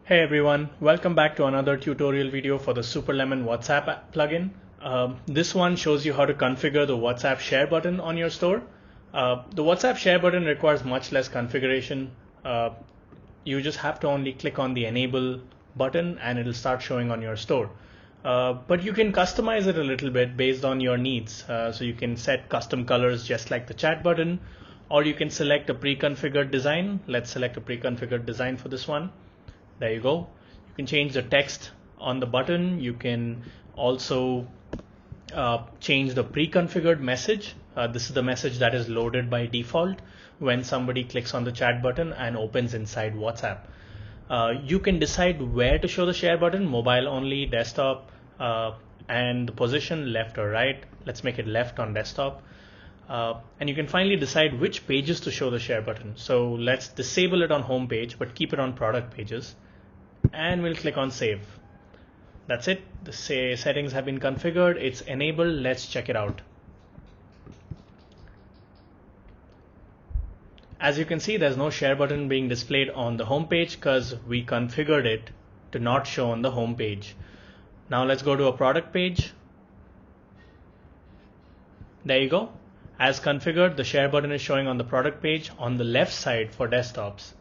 Hey everyone, welcome back to another tutorial video for the SuperLemon WhatsApp plugin. This one shows you how to configure the WhatsApp share button on your store. The WhatsApp share button requires much less configuration. You just have to only click on the enable button and it'll start showing on your store. But you can customize it a little bit based on your needs. So you can set custom colors just like the chat button, or you can select a pre-configured design. Let's select a pre-configured design for this one. There you go. You can change the text on the button. You can also change the pre-configured message. This is the message that is loaded by default when somebody clicks on the chat button and opens inside WhatsApp. You can decide where to show the share button, mobile only, desktop, and the position left or right. Let's make it left on desktop. And you can finally decide which pages to show the share button. So let's disable it on home page, but keep it on product pages. And we'll click on save. That's it. The settings have been configured. It's enabled. Let's check it out. As you can see, there's no share button being displayed on the home page because we configured it to not show on the home page. Now let's go to a product page. There you go. As configured, the share button is showing on the product page on the left side for desktops.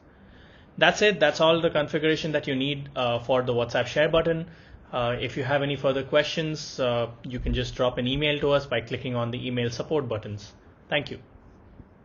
That's it. That's all the configuration that you need for the WhatsApp share button. If you have any further questions, you can just drop an email to us by clicking on the email support buttons. Thank you.